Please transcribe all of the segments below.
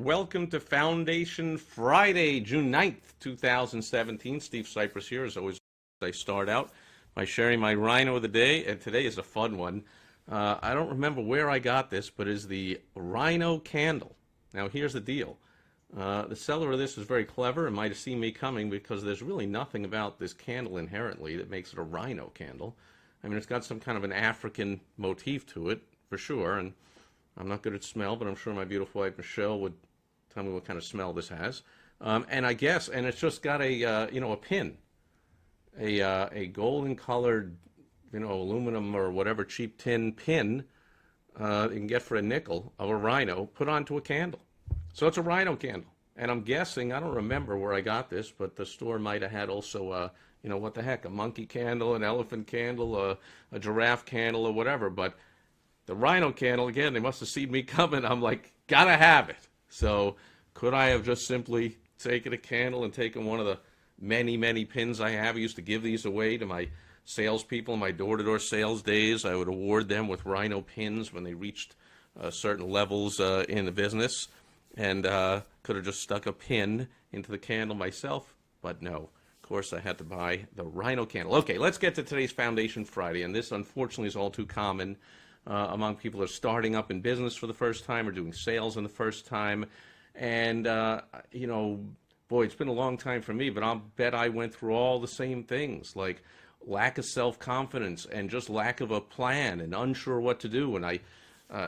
Welcome to Foundation Friday, June 9th, 2017. Steve Sipress here. As always, I start out by sharing my Rhino of the day, and today is a fun one. I don't remember where I got this, but it's the Rhino candle. Now, here's the deal. The seller of this is very clever and might have seen me coming because there's really nothing about this candle inherently that makes it a Rhino candle. I mean, it's got some kind of an African motif to it, for sure, and I'm not good at smell, but I'm sure my beautiful wife Michelle would tell me what kind of smell this has. And I guess, and it's just got a a pin, a golden colored, aluminum or whatever cheap tin pin you can get for a nickel of a Rhino put onto a candle. So it's a Rhino candle, and I'm guessing, I don't remember where I got this, but the store might have had also what the heck, a monkey candle, an elephant candle, a giraffe candle, or whatever, but the Rhino candle, again, they must have seen me coming. I'm like, gotta have it. So could I have just simply taken a candle and taken one of the many, many pins I have? I used to give these away to my salespeople in my door-to-door sales days. I would award them with Rhino pins when they reached certain levels in the business, and could have just stuck a pin into the candle myself, but no. Of course, I had to buy the Rhino candle. Okay, let's get to today's Foundation Friday, and this, unfortunately, is all too common among people that are starting up in business for the first time or doing sales in the first time. And, boy, it's been a long time for me, but I'll bet I went through all the same things, like lack of self-confidence and just lack of a plan and unsure what to do. And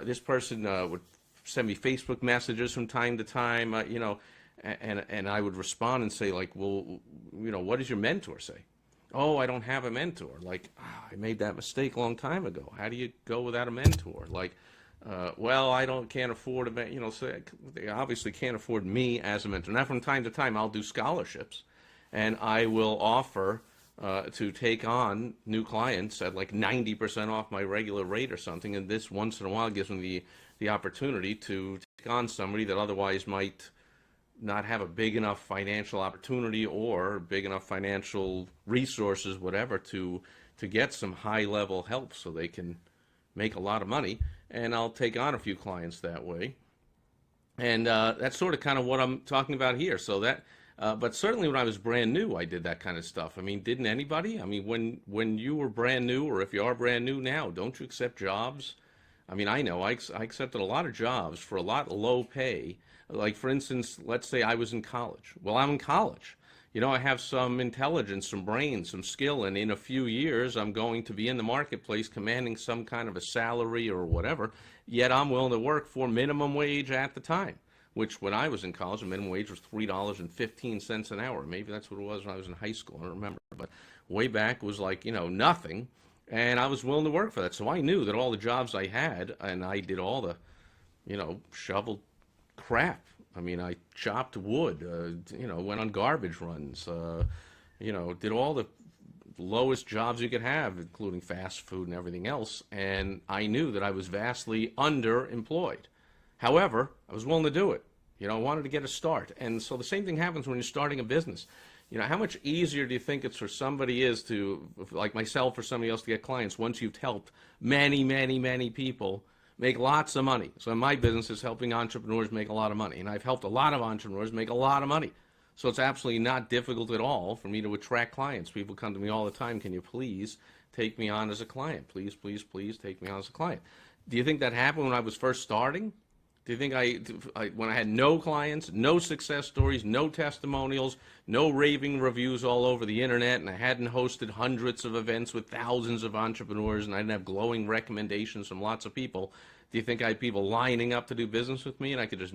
this person would send me Facebook messages from time to time, and I would respond and say, like, well, what does your mentor say? Oh, I don't have a mentor. Like, I made that mistake a long time ago. How do you go without a mentor? Like, well, can't afford so they obviously can't afford me as a mentor. Now, from time to time, I'll do scholarships, and I will offer to take on new clients at like 90% off my regular rate or something, and this once in a while gives me the opportunity to take on somebody that otherwise might not have a big enough financial opportunity or big enough financial resources, whatever, to get some high-level help so they can make a lot of money. And I'll take on a few clients that way. And that's sort of kind of what I'm talking about here. So that, but certainly when I was brand new, I did that kind of stuff. I mean, didn't anybody? I mean, when you were brand new, or if you are brand new now, don't you accept jobs? I mean, I know I accepted a lot of jobs for a lot low pay. Like, for instance, let's say I was in college. Well, I'm in college. I have some intelligence, some brains, some skill, and in a few years, I'm going to be in the marketplace commanding some kind of a salary or whatever, yet I'm willing to work for minimum wage at the time, which when I was in college, the minimum wage was $3.15 an hour. Maybe that's what it was when I was in high school. I don't remember. But way back was like, nothing, and I was willing to work for that. So I knew that all the jobs I had, and I did all the, shoveled crap. I mean, I chopped wood, went on garbage runs, did all the lowest jobs you could have, including fast food and everything else, and I knew that I was vastly underemployed. However, I was willing to do it. I wanted to get a start. And so the same thing happens when you're starting a business. How much easier do you think it's for somebody like myself or somebody else, to get clients once you've helped many, many, many people make lots of money? So my business is helping entrepreneurs make a lot of money, and I've helped a lot of entrepreneurs make a lot of money. So it's absolutely not difficult at all for me to attract clients. People come to me all the time, can you please take me on as a client? Please, please, please take me on as a client. Do you think that happened when I was first starting? Do you think when I had no clients, no success stories, no testimonials, no raving reviews all over the internet, and I hadn't hosted hundreds of events with thousands of entrepreneurs, and I didn't have glowing recommendations from lots of people, do you think I had people lining up to do business with me and I could just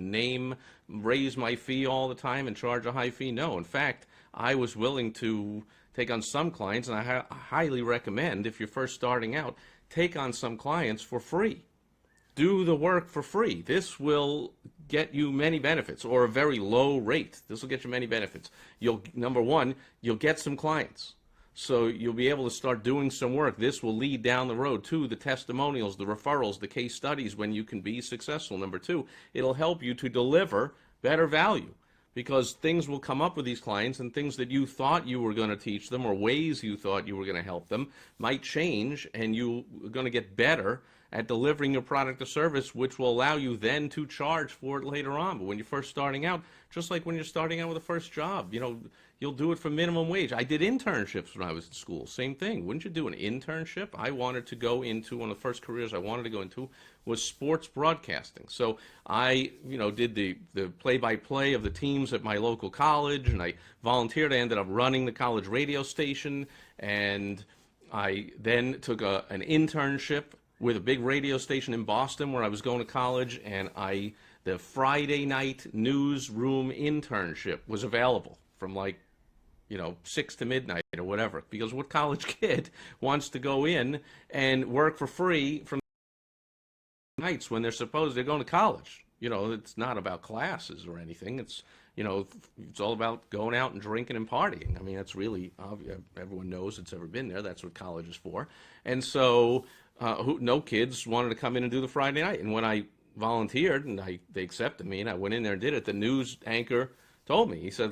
raise my fee all the time and charge a high fee? No. In fact, I was willing to take on some clients, and I highly recommend, if you're first starting out, take on some clients for free. Do the work for free. This will get you many benefits, or a very low rate. This will get you many benefits. Number one, you'll get some clients. So you'll be able to start doing some work. This will lead down the road to the testimonials, the referrals, the case studies when you can be successful. Number two, it'll help you to deliver better value, because things will come up with these clients, and things that you thought you were going to teach them or ways you thought you were going to help them might change, and you're going to get better at delivering your product or service, which will allow you then to charge for it later on. But when you're first starting out, just like when you're starting out with a first job, you'll do it for minimum wage. I did internships when I was in school. Same thing. Wouldn't you do an internship? I wanted to go into one of the first careers I wanted to go into was sports broadcasting. So I, did the play-by-play of the teams at my local college, and I volunteered. I ended up running the college radio station, and I then took an internship with a big radio station in Boston where I was going to college, and the Friday night newsroom internship was available from 6 to midnight or whatever, because what college kid wants to go in and work for free from nights when they're going to college? It's not about classes or anything. It's all about going out and drinking and partying. I mean, that's really obvious. Everyone knows it's ever been there. That's what college is for. And so no kids wanted to come in and do the Friday night. And when I volunteered and they accepted me and I went in there and did it, the news anchor told me, he said,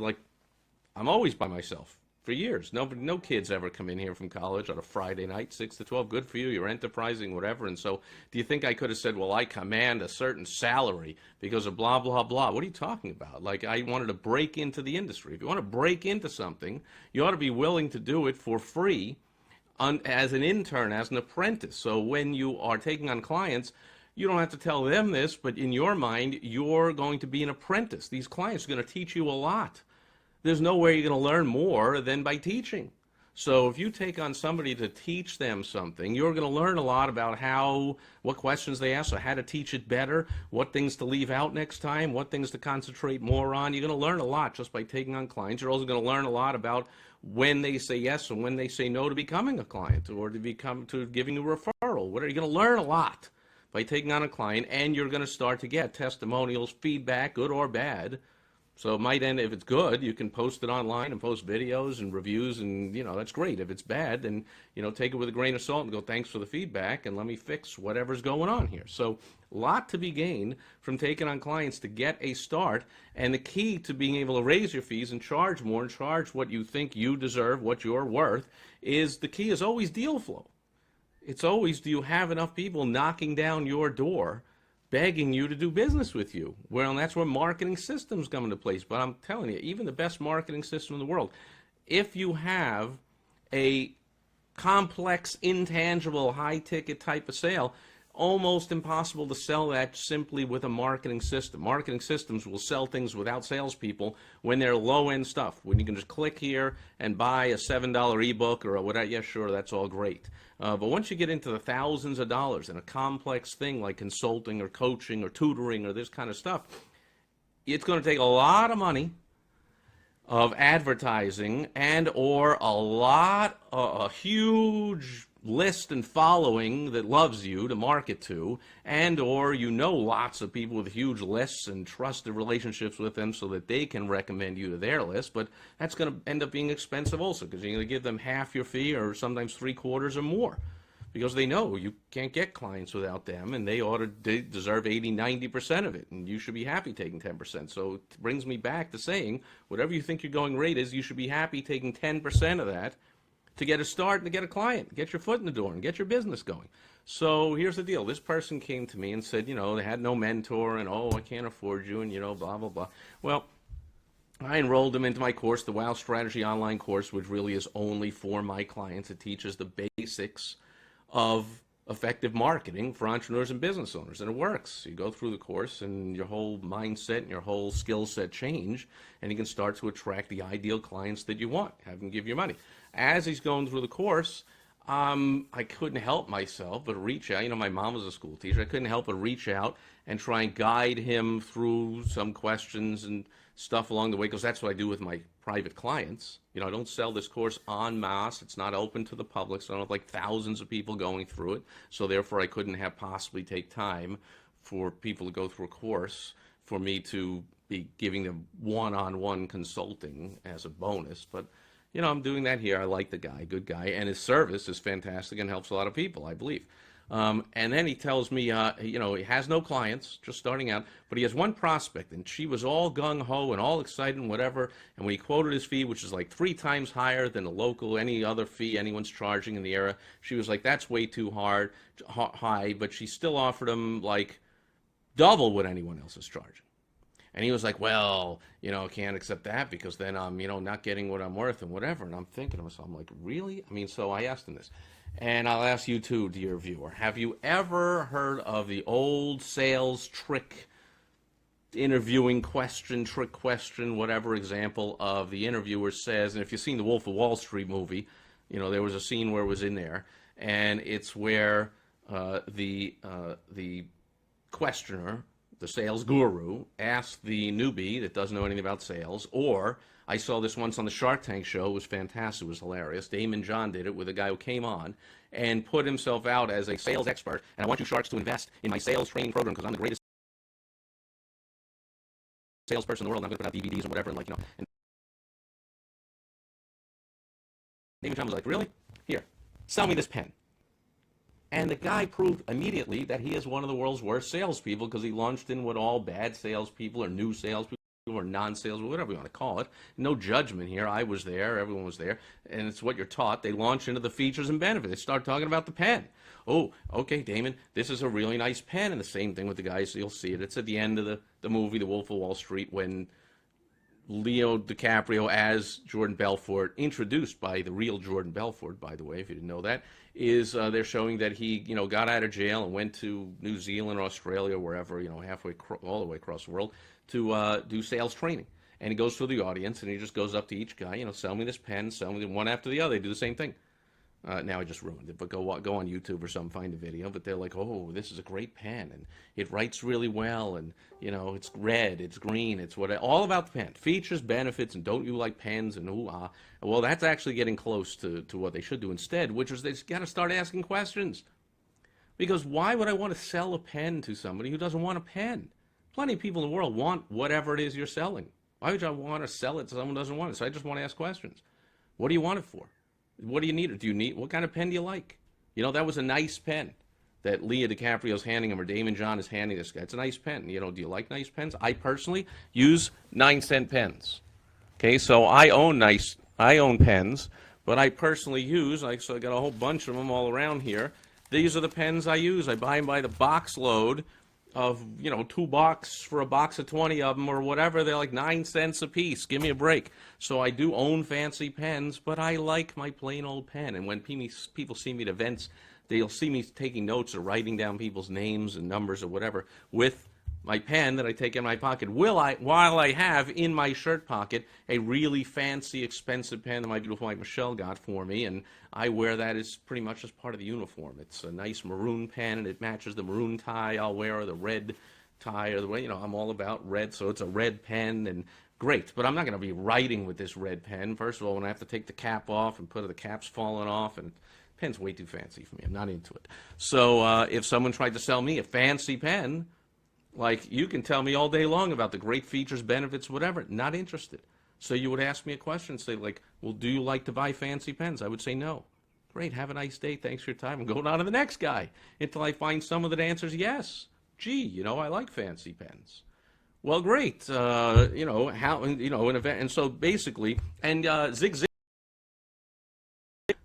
I'm always by myself for years. No kids ever come in here from college on a Friday night, 6 to 12. Good for you. You're enterprising, whatever. And so do you think I could have said, well, I command a certain salary because of blah, blah, blah? What are you talking about? I wanted to break into the industry. If you want to break into something, you ought to be willing to do it for free as an intern, as an apprentice. So when you are taking on clients, you don't have to tell them this, but in your mind, you're going to be an apprentice. These clients are going to teach you a lot. There's no way you're going to learn more than by teaching. So if you take on somebody to teach them something, you're going to learn a lot about what questions they ask, or how to teach it better, what things to leave out next time, what things to concentrate more on. You're going to learn a lot just by taking on clients. You're also going to learn a lot about when they say yes and when they say no to becoming a client or to giving a referral. What are you going to learn a lot by taking on a client, and you're going to start to get testimonials, feedback, good or bad. So it might end, if it's good, you can post it online and post videos and reviews, and, that's great. If it's bad, then, take it with a grain of salt and go, thanks for the feedback, and let me fix whatever's going on here. So a lot to be gained from taking on clients to get a start, and the key to being able to raise your fees and charge more and charge what you think you deserve, what you're worth, the key is always deal flow. It's always, do you have enough people knocking down your door begging you to do business with you? Well, and that's where marketing systems come into place. But I'm telling you, even the best marketing system in the world, if you have a complex, intangible, high-ticket type of sale, almost impossible to sell that simply with a marketing system. Marketing systems will sell things without salespeople when they're low-end stuff, when you can just click here and buy a $7 ebook or whatever. Yeah, sure, that's all great. But once you get into the thousands of dollars in a complex thing like consulting or coaching or tutoring or this kind of stuff, it's going to take a lot of money of advertising and or a huge list and following that loves you to market to, and or lots of people with huge lists and trusted relationships with them so that they can recommend you to their list. But that's going to end up being expensive also, because you're going to give them half your fee or sometimes 3/4 or more, because they know you can't get clients without them, and they deserve 80-90% of it, and you should be happy taking 10%. So it brings me back to saying, whatever you think your going rate is, you should be happy taking 10% of that to get a start and to get a client, get your foot in the door and get your business going. So here's the deal. This person came to me and said, they had no mentor, and, I can't afford you, and, blah, blah, blah. Well, I enrolled them into my course, the Wow Strategy online course, which really is only for my clients. It teaches the basics of effective marketing for entrepreneurs and business owners, and it works. You go through the course and your whole mindset and your whole skill set change, and you can start to attract the ideal clients that you want, have them give you money. As he's going through the course, I couldn't help myself but reach out. My mom was a school teacher. I couldn't help but reach out and try and guide him through some questions and stuff along the way, because that's what I do with my private clients. I don't sell this course en masse. It's not open to the public, so I don't have thousands of people going through it. So therefore, I couldn't have possibly take time for people to go through a course for me to be giving them one-on-one consulting as a bonus. But I'm doing that here. I like the guy, good guy, and his service is fantastic and helps a lot of people, I believe. And then he tells me, he has no clients, just starting out, but he has one prospect, and she was all gung-ho and all excited and whatever. And when he quoted his fee, which is like 3 times higher than any other fee anyone's charging in the era, she was like, that's way too high, but she still offered him like double what anyone else is charging. And he was like, well, can't accept that because then I'm, not getting what I'm worth and whatever. And I'm thinking to myself, I'm like, really? I mean, so I asked him this. And I'll ask you too, dear viewer. Have you ever heard of the old sales trick interviewing trick question, whatever example of the interviewer says, and if you've seen the Wolf of Wall Street movie, there was a scene where it was in there, and it's where the questioner, the sales guru, asked the newbie that doesn't know anything about sales, or I saw this once on the Shark Tank show. It was fantastic. It was hilarious. Damon John did it with a guy who came on and put himself out as a sales expert, and I want you sharks to invest in my sales training program because I'm the greatest salesperson in the world, and I'm going to put out DVDs and whatever, and and Damon John was like, really? Here, sell me this pen. And the guy proved immediately that he is one of the world's worst salespeople because he launched in what all bad salespeople or new salespeople or non-sales, whatever you want to call it. No judgment here. I was there. Everyone was there. And it's what you're taught. They launch into the features and benefits. They start talking about the pen. Oh, okay, Damon, this is a really nice pen. And the same thing with the guys. You'll see it. It's at the end of the movie, The Wolf of Wall Street, when Leo DiCaprio as Jordan Belfort, introduced by the real Jordan Belfort, by the way, if you didn't know that, is they're showing that he, got out of jail and went to New Zealand or Australia, wherever, halfway, all the way across the world, to do sales training. And he goes through the audience, and he just goes up to each guy, sell me this pen, sell me one after the other. They do the same thing. Now I just ruined it, but go on YouTube or something, find a video. But they're like, oh, this is a great pen, and it writes really well, and it's red, it's green, it's all about the pen, features, benefits, and don't you like pens, and ooh ah. Well, that's actually getting close to what they should do instead, which is they got to start asking questions. Because why would I want to sell a pen to somebody who doesn't want a pen? Plenty of people in the world want whatever it is you're selling. Why would I want to sell it to someone who doesn't want it? So I just want to ask questions. What do you want it for? What do you need? What kind of pen do you like? That was a nice pen that Leo DiCaprio's handing him, or Damon John is handing this guy. It's a nice pen. Do you like nice pens? I personally use 9-cent pens. Okay, so I own pens, but I personally use, so I got a whole bunch of them all around here. These are the pens I use. I buy them by the box load of, $2 for a box of 20 of them or whatever. They're like 9 cents a piece. Give me a break. So I do own fancy pens, but I like my plain old pen. And when people see me at events, they'll see me taking notes or writing down people's names and numbers or whatever with my pen that I take in my pocket. While I have in my shirt pocket a really fancy, expensive pen that my beautiful wife Michelle got for me, and I wear that as pretty much as part of the uniform. It's a nice maroon pen, and it matches the maroon tie I'll wear, or the red tie, or the way, I'm all about red, so it's a red pen, and great. But I'm not going to be writing with this red pen. First of all, when I have to take the cap off and the cap's falling off, and pen's way too fancy for me. I'm not into it. So if someone tried to sell me a fancy pen, like, you can tell me all day long about the great features, benefits, whatever. Not interested. So you would ask me a question, say like, well, do you like to buy fancy pens? I would say no. Great, have a nice day. Thanks for your time. I'm going on to the next guy until I find someone that answers yes. Gee, I like fancy pens. Well, great. An event. And so basically, and Zig Zig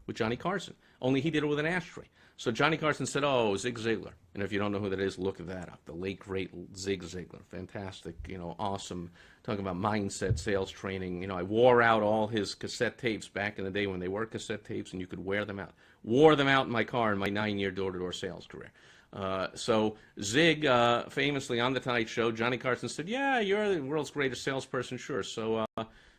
with Johnny Carson. Only he did it with an ashtray. So Johnny Carson said, oh, Zig Ziglar. And if you don't know who that is, look that up. The late, great Zig Ziglar. Fantastic, awesome. Talking about mindset, sales training. I wore out all his cassette tapes back in the day when they were cassette tapes and you could wear them out. Wore them out in my car in my 9-year door-to-door sales career. So Zig, famously on The Tonight Show, Johnny Carson said, yeah, you're the world's greatest salesperson, sure. So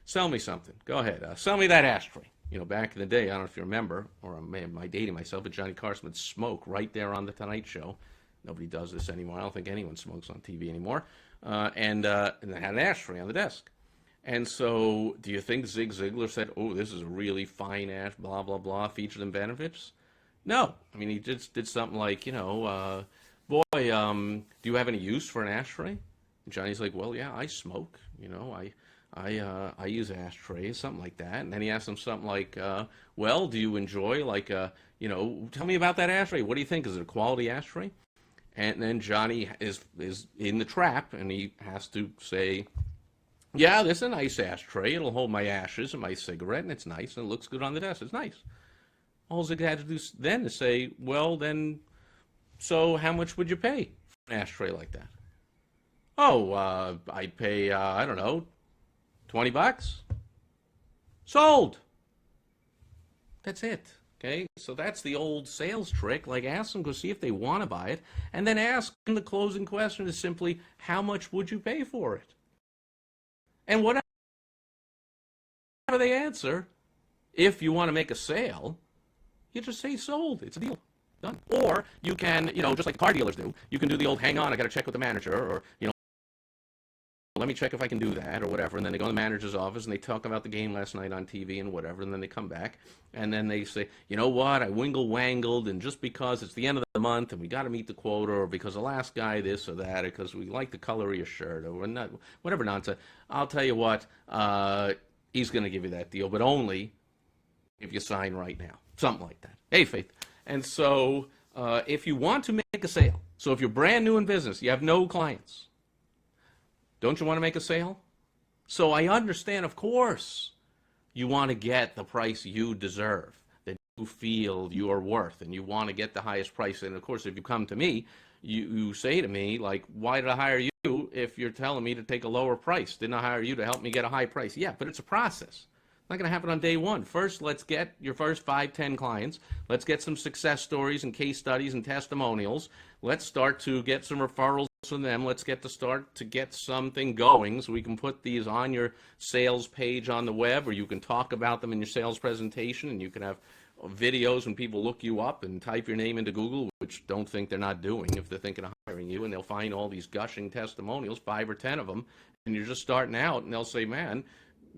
sell me something. Go ahead. Sell me that ashtray. Back in the day, I don't know if you remember, or am I dating myself, but Johnny Carson would smoke right there on The Tonight Show. Nobody does this anymore. I don't think anyone smokes on TV anymore. And they had an ashtray on the desk. And so do you think Zig Ziglar said, oh, this is a really fine ash, blah, blah, blah, features and benefits? No. I mean, he just did something like, boy, do you have any use for an ashtray? And Johnny's like, well, yeah, I smoke. I use ashtrays, something like that. And then he asks him something like, well, do you enjoy like tell me about that ashtray. What do you think? Is it a quality ashtray? And then Johnny is in the trap, and he has to say, yeah, this is a nice ashtray. It'll hold my ashes and my cigarette, and it's nice, and it looks good on the desk. It's nice. All he had to do then is say, well, then, so how much would you pay for an ashtray like that? Oh, I'd pay, I don't know, $20. Sold. That's it. Okay, so that's the old sales trick. Like, ask them, go see if they want to buy it, and then ask them the closing question is simply, how much would you pay for it? And whatever they answer, if you want to make a sale, you just say sold. It's a deal. Done. Or you can, just like the car dealers do, you can do the old hang on, I got to check with the manager, or, let me check if I can do that or whatever. And then they go to the manager's office and they talk about the game last night on TV and whatever. And then they come back and then they say, you know what, I wingle-wangled, and just because it's the end of the month and we got to meet the quota, or because the last guy this or that, or because we like the color of your shirt, or not, whatever nonsense, I'll tell you what, he's going to give you that deal, but only if you sign right now. Something like that. Hey, Faith. And so if you want to make a sale, so if you're brand new in business, you have no clients, don't you want to make a sale? So I understand, of course, you want to get the price you deserve, that you feel you are worth, and you want to get the highest price. And of course, if you come to me, you say to me, like, why did I hire you if you're telling me to take a lower price? Didn't I hire you to help me get a high price? Yeah, but it's a process. It's not going to happen on day one. First, let's get your first 5, 10 clients. Let's get some success stories and case studies and testimonials. Let's start to get some referrals from them. Let's start to get something going so we can put these on your sales page on the web, or you can talk about them in your sales presentation, and you can have videos when people look you up and type your name into Google, which don't think they're not doing if they're thinking of hiring you, and they'll find all these gushing testimonials, 5 or 10 of them, and you're just starting out, and they'll say, man,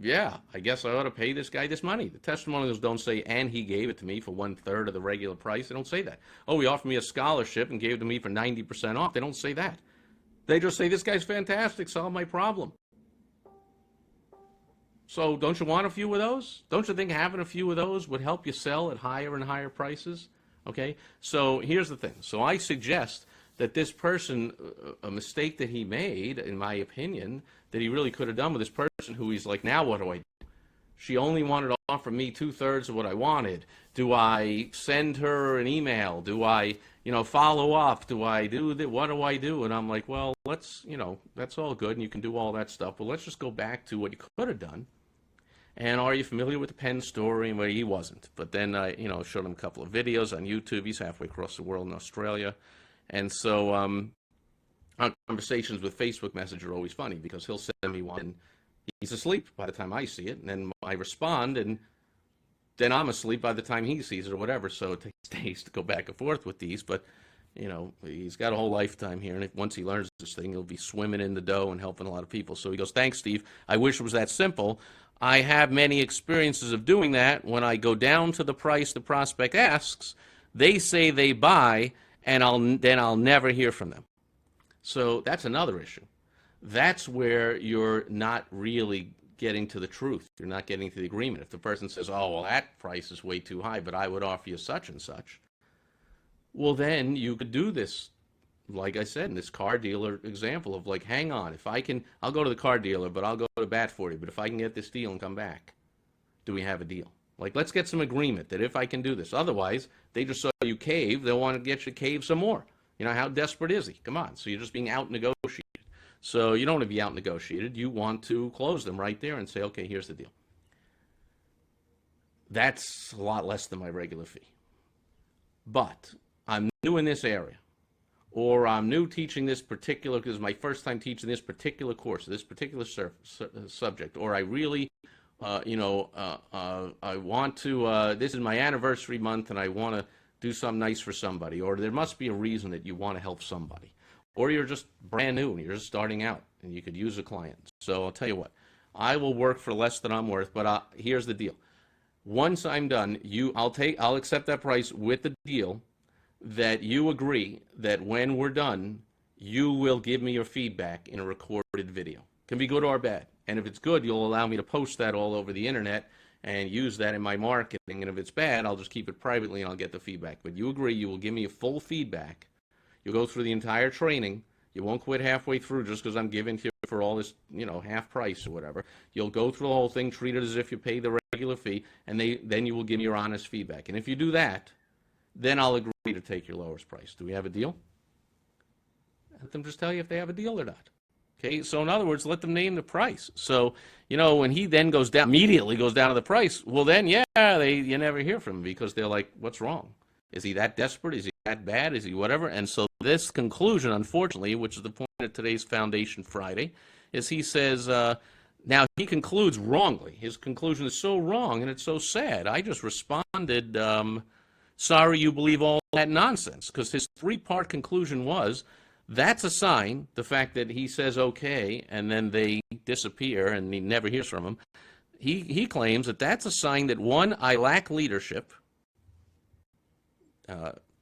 yeah, I guess I ought to pay this guy this money. The testimonials don't say, and he gave it to me for 1/3 of the regular price. They don't say that. Oh, he offered me a scholarship and gave it to me for 90% off. They don't say that. They just say, this guy's fantastic, solve my problem. So don't you want a few of those? Don't you think having a few of those would help you sell at higher and higher prices? Okay, so here's the thing. So I suggest that this person, a mistake that he made, in my opinion, that he really could have done with this person who he's like, now what do I do? She only wanted to offer me 2/3 of what I wanted. Do I send her an email? Do I, follow up? Do I do that? What do I do? And I'm like, well, let's, that's all good, and you can do all that stuff, but let's just go back to what you could have done. And are you familiar with the Penn story? Well, he wasn't. But then I, showed him a couple of videos on YouTube. He's halfway across the world in Australia. And so our conversations with Facebook Messenger are always funny, because he'll send me one and he's asleep by the time I see it. And then I respond, and then I'm asleep by the time he sees it or whatever. So it takes days to go back and forth with these. But, he's got a whole lifetime here. And once he learns this thing, he'll be swimming in the dough and helping a lot of people. So he goes, thanks, Steve. I wish it was that simple. I have many experiences of doing that. When I go down to the price the prospect asks, they say they buy, and I'll never hear from them. So that's another issue. That's where you're not really getting to the truth. You're not getting to the agreement. If the person says, oh, well, that price is way too high, but I would offer you such and such, well, then you could do this, like I said, in this car dealer example of like, hang on, if I can, I'll go to the car dealer, but I'll go to bat for you. But if I can get this deal and come back, do we have a deal? Like, let's get some agreement that if I can do this. Otherwise, they just saw you cave. They'll want to get you to cave some more. How desperate is he? Come on. So you're just being out-negotiated. So you don't want to be out-negotiated. You want to close them right there and say, okay, here's the deal. That's a lot less than my regular fee. But I'm new in this area, or I'm new teaching this particular, because it's my first time teaching this particular course, this particular subject, or I really I want to, this is my anniversary month and I want to do something nice for somebody, or there must be a reason that you want to help somebody, or you're just brand new and you're just starting out and you could use a client. So I'll tell you what, I will work for less than I'm worth, but here's the deal. Once I'm done, I'll accept that price with the deal that you agree that when we're done, you will give me your feedback in a recorded video. Can be good or bad. And if it's good, you'll allow me to post that all over the internet and use that in my marketing. And if it's bad, I'll just keep it privately and I'll get the feedback. But you agree you will give me a full feedback. You'll go through the entire training. You won't quit halfway through just because I'm giving to you for all this, half price or whatever. You'll go through the whole thing, treat it as if you pay the regular fee, and then you will give me your honest feedback. And if you do that, then I'll agree to take your lowest price. Do we have a deal? Let them just tell you if they have a deal or not. Okay, so in other words, let them name the price. So, when he then immediately goes down to the price, well then, you never hear from him because they're like, what's wrong? Is he that desperate? Is he that bad? Is he whatever? And so this conclusion, unfortunately, which is the point of today's Foundation Friday, is he says, now he concludes wrongly. His conclusion is so wrong and it's so sad. I just responded, sorry you believe all that nonsense, because his three-part conclusion was, that's a sign, the fact that he says okay and then they disappear and he never hears from them. He claims that that's a sign that, one, I lack leadership.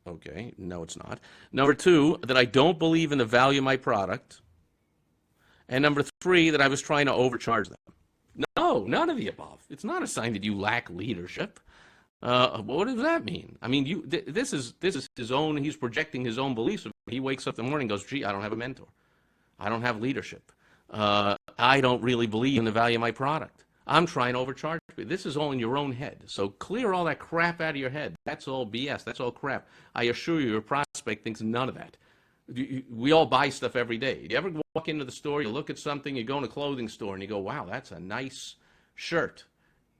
Okay, no, it's not. Number two, that I don't believe in the value of my product. And number three, that I was trying to overcharge them. No, none of the above. It's not a sign that you lack leadership. What does that mean? I mean, this is his own. He's projecting his own beliefs. He wakes up in the morning and goes, gee, I don't have a mentor. I don't have leadership. I don't really believe in the value of my product. I'm trying to overcharge you. This is all in your own head. So clear all that crap out of your head. That's all BS. That's all crap. I assure you, your prospect thinks none of that. We all buy stuff every day. You ever walk into the store, you look at something, you go in a clothing store, and you go, wow, that's a nice shirt.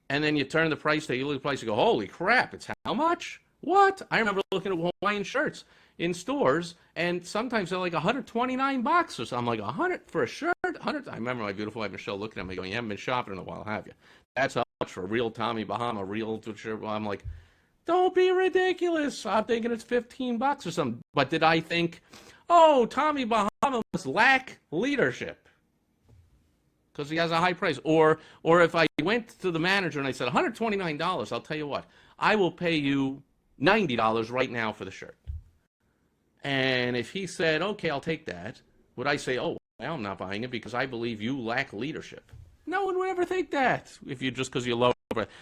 And then you turn the price tag, you look at the price, you go, holy crap, it's how much? What? I remember looking at Hawaiian shirts in stores, and sometimes they're like $129 or something. I'm like, 100 for a shirt? 100? I remember my beautiful wife Michelle looking at me going, you haven't been shopping in a while, have you? That's how much for a real Tommy Bahama, real shirt. Well, I'm like, don't be ridiculous. I'm thinking it's $15 or something. But did I think, oh, Tommy Bahama must lack leadership because he has a high price? Or if I went to the manager and I said, $129, I'll tell you what, I will pay you $90 right now for the shirt. And if he said, okay, I'll take that, would I say, oh, well, I'm not buying it because I believe you lack leadership? No one would ever think that if you just because you're low.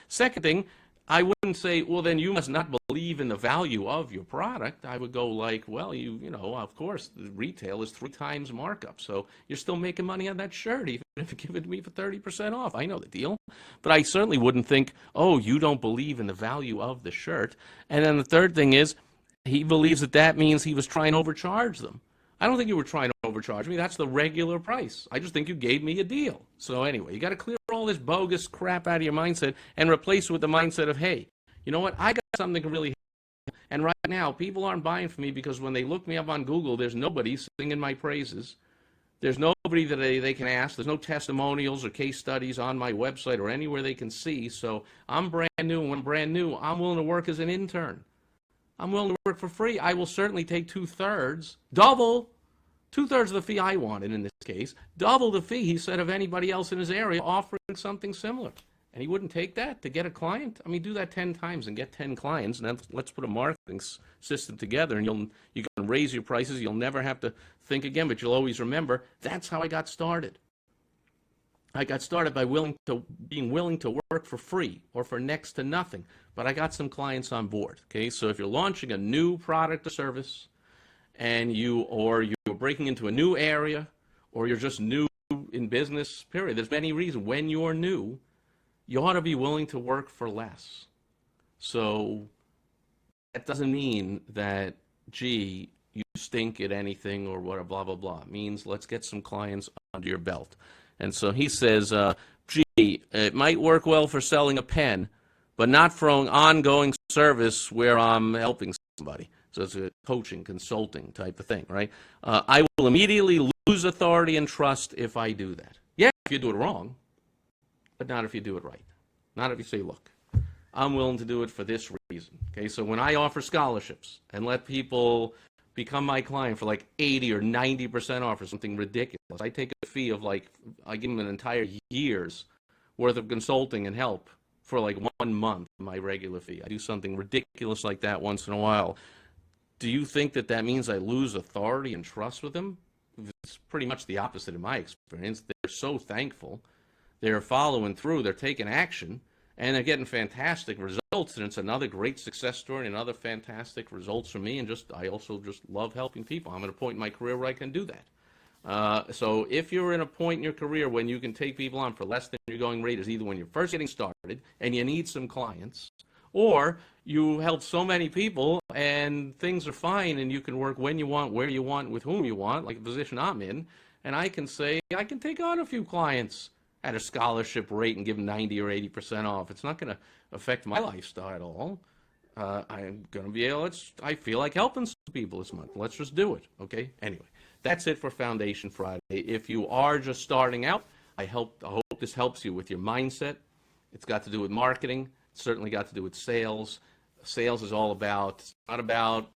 Second thing, I wouldn't say, well, then you must not believe in the value of your product. I would go like, well, of course, the retail is 3 times markup. So you're still making money on that shirt, even if you give it to me for 30% off. I know the deal. But I certainly wouldn't think, oh, you don't believe in the value of the shirt. And then the third thing is, he believes that means he was trying to overcharge them. I don't think you were trying to overcharge me. That's the regular price. I just think you gave me a deal. So anyway, you got to clear all this bogus crap out of your mindset and replace it with the mindset of, hey, you know what? I got something that can really help. And right now, people aren't buying from me because when they look me up on Google, there's nobody singing my praises. There's nobody that they can ask. There's no testimonials or case studies on my website or anywhere they can see. So I'm brand new. And when I'm brand new, I'm willing to work as an intern. I'm willing to work for free. I will certainly take 2/3, double, 2/3 of the fee I wanted in this case, double the fee, he said, of anybody else in his area offering something similar. And he wouldn't take that to get a client? I mean, do that 10 times and get 10 clients, and then let's put a marketing system together, and you can raise your prices. You'll never have to think again, but you'll always remember, that's how I got started. I got started by being willing to work for free or for next to nothing, but I got some clients on board. Okay, so if you're launching a new product or service, and you're breaking into a new area, or you're just new in business, period. There's many reasons. When you're new, you ought to be willing to work for less. So that doesn't mean that, gee, you stink at anything or what, blah, blah, blah. It means let's get some clients under your belt. And so he says, gee, it might work well for selling a pen, but not for an ongoing service where I'm helping somebody. So it's a coaching, consulting type of thing, right? I will immediately lose authority and trust if I do that. Yeah, if you do it wrong, but not if you do it right. Not if you say, look, I'm willing to do it for this reason. Okay, so when I offer scholarships and let people become my client for like 80 or 90% off or something ridiculous, I take a fee of I give them an entire year's worth of consulting and help for like 1 month, my regular fee. I do something ridiculous like that once in a while. Do you think that means I lose authority and trust with them? It's pretty much the opposite in my experience. They're so thankful. they're following through, they're taking action, and they're getting fantastic results. And it's another great success story, and another fantastic results for me. And I also just love helping people. I'm at a point in my career where I can do that. So if you're in a point in your career when you can take people on for less than your going rate, is either when you're first getting started and you need some clients, or you help so many people and things are fine and you can work when you want, where you want, with whom you want, like the position I'm in, and I can say I can take on a few clients at a scholarship rate and give them 90 or 80% off. It's not going to affect my lifestyle at all. I'm going to be able to, I feel like helping some people this month. Let's just do it, okay? Anyway, that's it for Foundation Friday. If you are just starting out, I hope this helps you with your mindset. It's got to do with marketing. It's certainly got to do with sales. Sales is all about, it's not about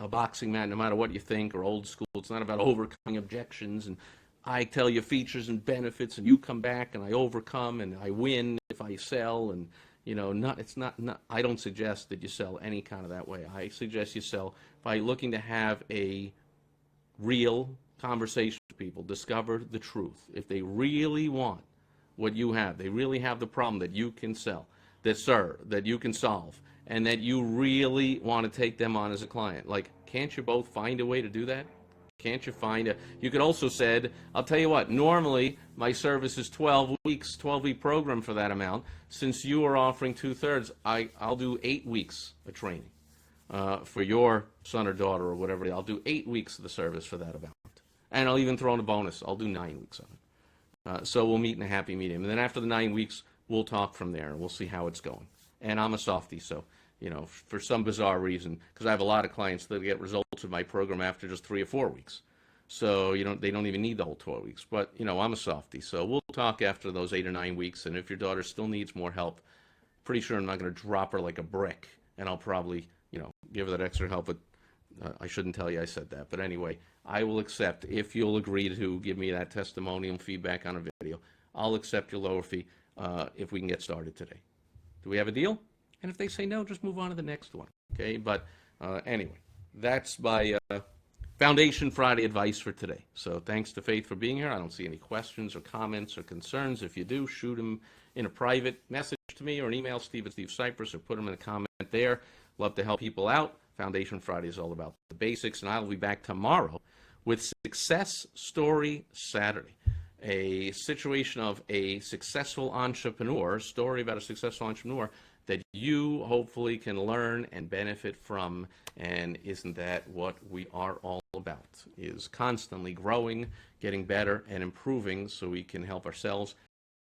a boxing match, no matter what you think, or old school. It's not about overcoming objections and I tell you features and benefits and you come back and I overcome and I win if I sell. And it's not, I don't suggest that you sell any kind of that way. I suggest you sell by looking to have a real conversation with people, discover the truth. If they really want what you have, they really have the problem that you can sell, that you can solve, and that you really want to take them on as a client. Like, can't you both find a way to do that? Can't you find a, you could also said, I'll tell you what, normally my service is 12 weeks, 12-week program for that amount. Since you are offering 2/3, I'll do 8 weeks of training for your son or daughter or whatever. I'll do 8 weeks of the service for that amount. And I'll even throw in a bonus. I'll do 9 weeks of it. So we'll meet in a happy medium. And then after the 9 weeks, we'll talk from there and we'll see how it's going. And I'm a softie, so for some bizarre reason, because I have a lot of clients that get results of my program after just 3 or 4 weeks. So, they don't even need the whole 12 weeks. But, I'm a softie. So we'll talk after those 8 or 9 weeks. And if your daughter still needs more help, pretty sure I'm not going to drop her like a brick. And I'll probably, give her that extra help. But I shouldn't tell you I said that. But anyway, I will accept, if you'll agree to give me that testimonial feedback on a video, I'll accept your lower fee if we can get started today. Do we have a deal? And if they say no, just move on to the next one, okay? But anyway, that's my Foundation Friday advice for today. So thanks to Faith for being here. I don't see any questions or comments or concerns. If you do, shoot them in a private message to me or an email, Steve@SteveCypress, or put them in a comment there. Love to help people out. Foundation Friday is all about the basics, and I'll be back tomorrow with Success Story Saturday. A situation of a successful entrepreneur, story about a successful entrepreneur that you hopefully can learn and benefit from. And isn't that what we are all about? Is constantly growing, getting better, and improving so we can help ourselves